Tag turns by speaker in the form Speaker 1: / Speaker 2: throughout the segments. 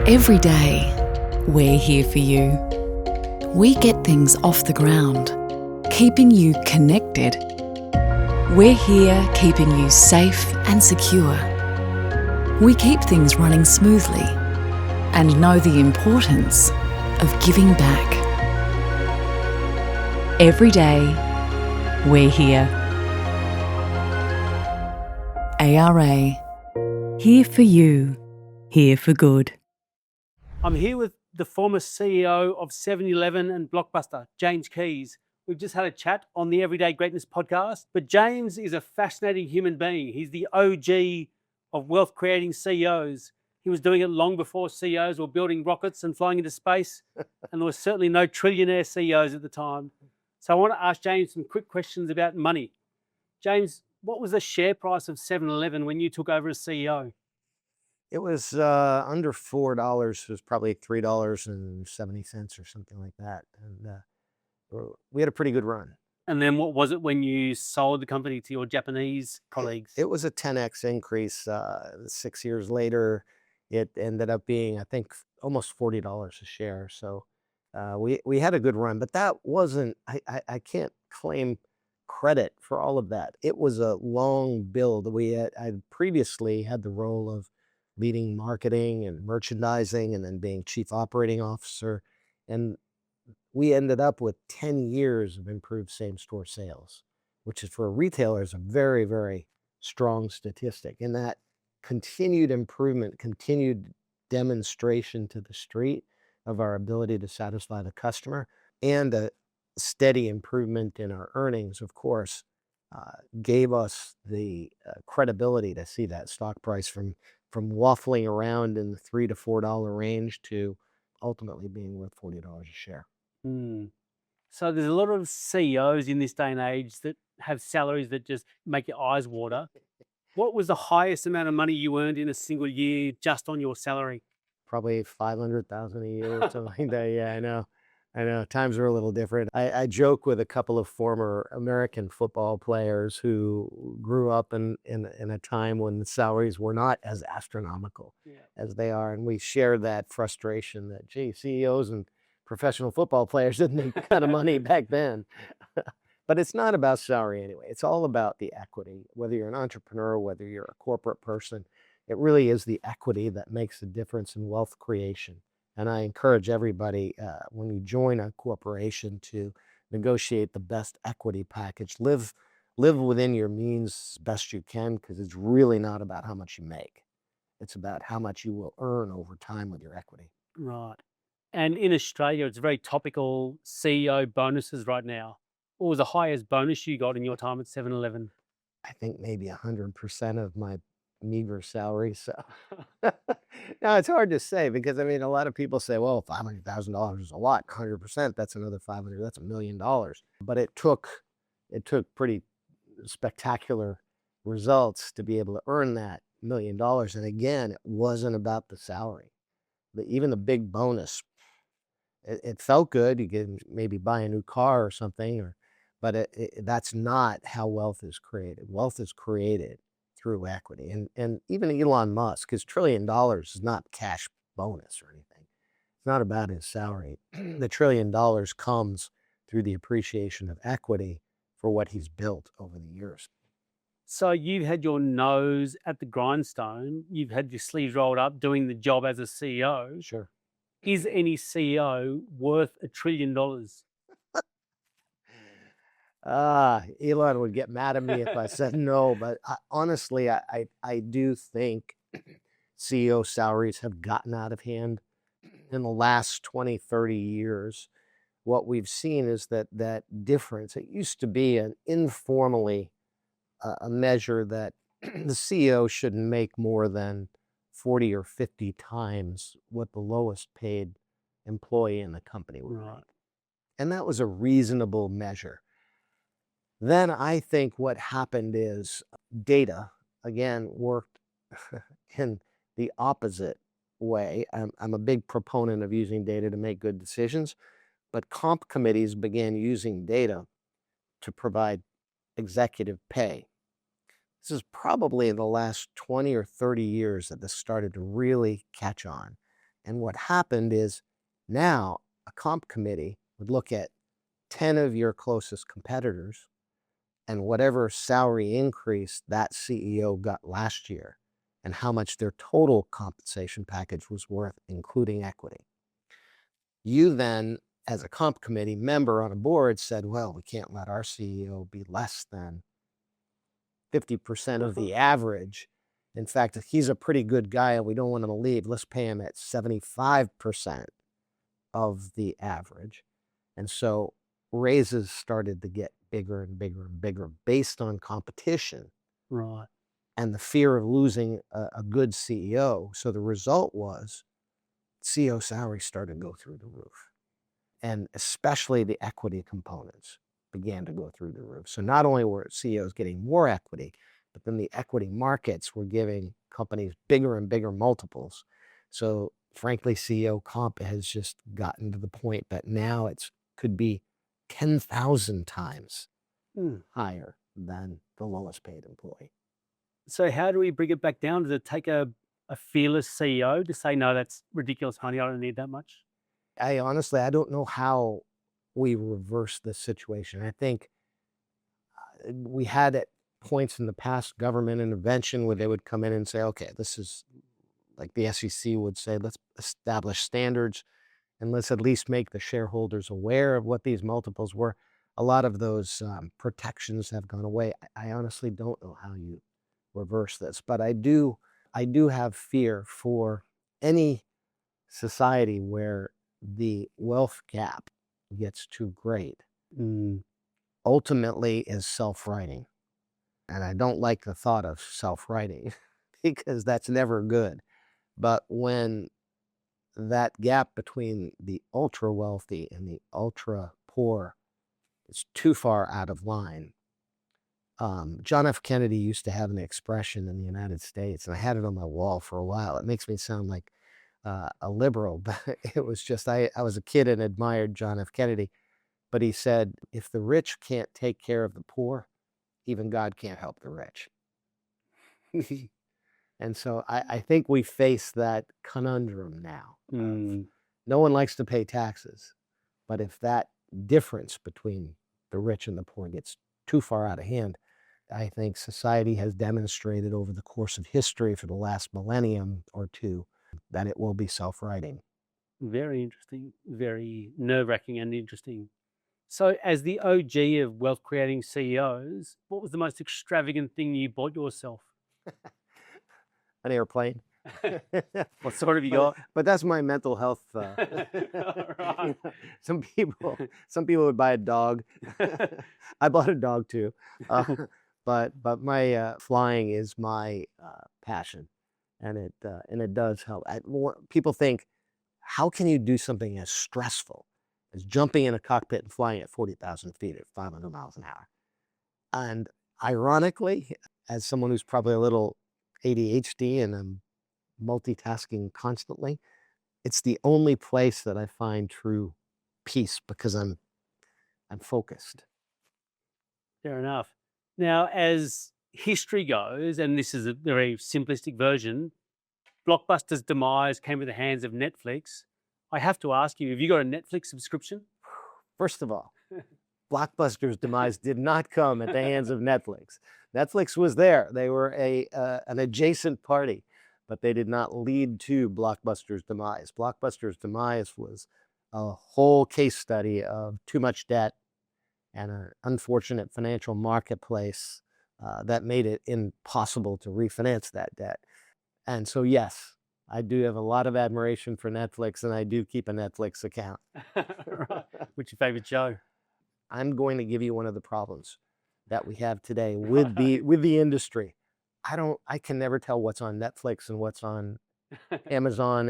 Speaker 1: Every day, we're here for you. We get things off the ground, keeping you connected. We're here keeping you safe and secure. We keep things running smoothly and know the importance of giving back. Every day, we're here. ARA. Here for you. Here for good.
Speaker 2: I'm here with the former CEO of 7-Eleven and Blockbuster, James Keys. We've just had a chat on the Everyday Greatness podcast, but James is a fascinating human being. He's the OG of wealth creating CEOs. He was doing it long before CEOs were building rockets and flying into space, and there was certainly no trillionaire CEOs at the time. So I want to ask James some quick questions about money. James, what was the share price of 7-Eleven when you took over as CEO?
Speaker 3: It was under $4. It was probably $3.70 or something like that. And we had a pretty good run.
Speaker 2: And then what was it when you sold the company to your Japanese colleagues?
Speaker 3: It was a 10x increase. 6 years later, it ended up being, I think, almost $40 a share. So we had a good run, but that wasn't, I can't claim credit for all of that. It was a long build. I previously had the role of leading marketing and merchandising and then being chief operating officer. And we ended up with 10 years of improved same-store sales, which is for a retailer is a very, very strong statistic. And that continued improvement, continued demonstration to the street of our ability to satisfy the customer, and a steady improvement in our earnings, of course, gave us the credibility to see that stock price from waffling around in the $3 to $4 range to ultimately being worth $40 a share.
Speaker 2: So there's a lot of CEOs in this day and age that have salaries that just make your eyes water. What was the highest amount of money you earned in a single year just on your salary?
Speaker 3: Probably $500,000 a year or something like that. Yeah, I know. Times are a little different. I joke with a couple of former American football players who grew up in a time when the salaries were not as astronomical as they are. And we share that frustration that, gee, CEOs and professional football players didn't make that kind of money back then. But it's not about salary anyway. It's all about the equity, whether you're an entrepreneur, whether you're a corporate person. It really is the equity that makes the difference in wealth creation. And I encourage everybody, when you join a corporation, to negotiate the best equity package. Live within your means as best you can, because it's really not about how much you make. It's about how much you will earn over time with your equity.
Speaker 2: Right. And in Australia, it's very topical CEO bonuses right now. What was the highest bonus you got in your time at 7-Eleven?
Speaker 3: I think maybe 100% of my meager salary. So now it's hard to say, because I mean, a lot of people say, well, $500,000 is a lot. 100%, that's another 500, that's $1 million. But it took pretty spectacular results to be able to earn that $1 million. And again, it wasn't about the salary. Even the big bonus, it felt good. You could maybe buy a new car or something, but that's not how wealth is created. Wealth is created through equity. And even Elon Musk, his $1 trillion is not cash bonus or anything. It's not about his salary. The $1 trillion comes through the appreciation of equity for what he's built over the years.
Speaker 2: So you've had your nose at the grindstone. You've had your sleeves rolled up doing the job as a CEO.
Speaker 3: Sure.
Speaker 2: Is any CEO worth $1 trillion?
Speaker 3: Elon would get mad at me if I said no, but honestly, I do think CEO salaries have gotten out of hand in the last 20, 30 years. What we've seen is that difference. It used to be an informally a measure that the CEO shouldn't make more than 40 or 50 times what the lowest paid employee in the company would make. And that was a reasonable measure. Then I think what happened is data, again, worked in the opposite way. I'm a big proponent of using data to make good decisions, but comp committees began using data to provide executive pay. This is probably in the last 20 or 30 years that this started to really catch on. And what happened is now a comp committee would look at 10 of your closest competitors and whatever salary increase that CEO got last year and how much their total compensation package was worth, including equity. You then, as a comp committee member on a board, said, well, we can't let our CEO be less than 50% of the average. In fact, if he's a pretty good guy and we don't want him to leave, let's pay him at 75% of the average. And so raises started to get bigger and bigger and bigger based on competition
Speaker 2: Right.
Speaker 3: and the fear of losing a good CEO. So the result was CEO salaries started to go through the roof. And especially the equity components began to go through the roof. So not only were CEOs getting more equity, but then the equity markets were giving companies bigger and bigger multiples. So frankly, CEO comp has just gotten to the point that now it could be 10,000 times higher than the lowest paid employee.
Speaker 2: So how do we bring it back down? Does it take a fearless CEO to say, no, that's ridiculous, honey, I don't need that much?
Speaker 3: I honestly, I don't know how we reverse this situation. I think we had at points in the past government intervention where they would come in and say, okay, this is like the SEC would say, let's establish standards and let's at least make the shareholders aware of what these multiples were. A lot of those protections have gone away. I honestly don't know how you reverse this, but I do have fear for any society where the wealth gap gets too great. Ultimately is self-righting. And I don't like the thought of self-righting because that's never good. But when that gap between the ultra wealthy and the ultra poor is too far out of line. John F. Kennedy used to have an expression in the United States, and I had it on my wall for a while. It makes me sound like a liberal, but it was just, I was a kid and admired John F. Kennedy, but he said, if the rich can't take care of the poor, even God can't help the rich. And so I think we face that conundrum now. No one likes to pay taxes, but if that difference between the rich and the poor gets too far out of hand, I think society has demonstrated over the course of history for the last millennium or two that it will be self-righting.
Speaker 2: Very interesting, very nerve-wracking and interesting. So as the OG of wealth-creating CEOs, what was the most extravagant thing you bought yourself?
Speaker 3: An airplane.
Speaker 2: What sort have you got?
Speaker 3: But that's my mental health.
Speaker 2: Right.
Speaker 3: Some people would buy a dog. I bought a dog too. But my flying is my passion, and it does help. People think, how can you do something as stressful as jumping in a cockpit and flying at 40,000 feet at 500 miles an hour? And ironically, as someone who's probably a little ADHD and I'm multitasking constantly, it's the only place that I find true peace because I'm focused.
Speaker 2: Fair enough. Now, as history goes, and this is a very simplistic version, Blockbuster's demise came in the hands of Netflix. I have to ask you, have you got a Netflix subscription?
Speaker 3: First of all, Blockbuster's demise did not come at the hands of Netflix. Netflix was there. They were an adjacent party, but they did not lead to Blockbuster's demise. Blockbuster's demise was a whole case study of too much debt and an unfortunate financial marketplace that made it impossible to refinance that debt. And so, yes, I do have a lot of admiration for Netflix, and I do keep a Netflix account.
Speaker 2: Right. What's your favorite show?
Speaker 3: I'm going to give you one of the problems that we have today with the industry. I can never tell what's on Netflix and what's on Amazon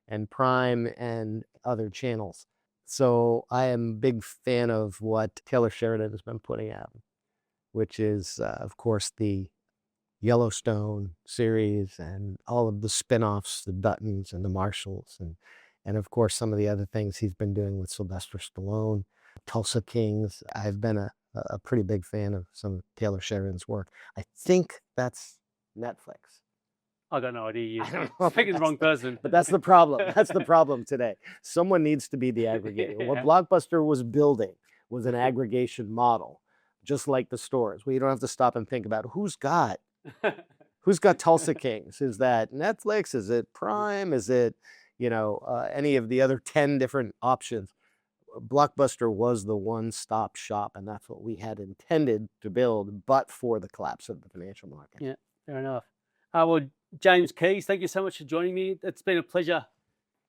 Speaker 3: and Prime and other channels. So I am a big fan of what Taylor Sheridan has been putting out, which is, of course, the Yellowstone series and all of the spin-offs, the Duttons and the Marshalls, and of course some of the other things he's been doing with Sylvester Stallone, Tulsa Kings. I've been a pretty big fan of some of Taylor Sheridan's work. I think that's Netflix.
Speaker 2: I got no idea.
Speaker 3: I
Speaker 2: You're
Speaker 3: don't know.
Speaker 2: speaking to the wrong person.
Speaker 3: But that's the problem. That's the problem today. Someone needs to be the aggregator. What
Speaker 2: Yeah.
Speaker 3: Blockbuster was building was an aggregation model, just like the stores, where you don't have to stop and think about who's got Tulsa Kings. Is that Netflix? Is it Prime? Is it, any of the other 10 different options? Blockbuster was the one-stop shop, and that's what we had intended to build, but for the collapse of the financial market.
Speaker 2: Yeah, fair enough. Well, James Keys, thank you so much for joining me. It's been a pleasure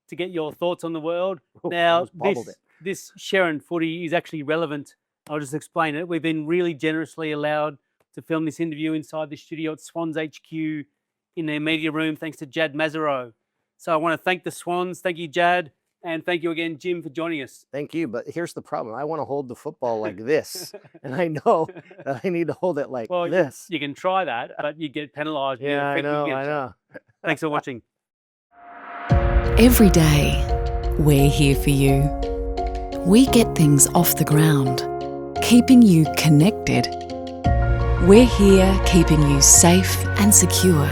Speaker 2: to get your thoughts on the world.
Speaker 3: I
Speaker 2: Now,
Speaker 3: almost bobbled it.
Speaker 2: this Sharon footy is actually relevant. I'll just explain it. We've been really generously allowed to film this interview inside the studio at Swans HQ in their media room, thanks to Jad Mazaro. So I want to thank the Swans. Thank you, Jad. And thank you again, Jim, for joining us.
Speaker 3: Thank you, but here's the problem. I want to hold the football like this, and I know that I need to hold it like this.
Speaker 2: You can try that, but you get penalised.
Speaker 3: Yeah, I know.
Speaker 2: Thanks for watching.
Speaker 1: Every day, we're here for you. We get things off the ground, keeping you connected. We're here keeping you safe and secure.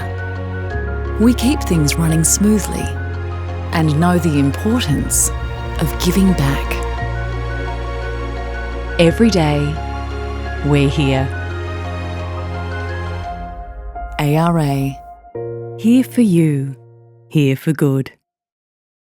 Speaker 1: We keep things running smoothly and know the importance of giving back. Every day, we're here. ARA, here for you, here for good.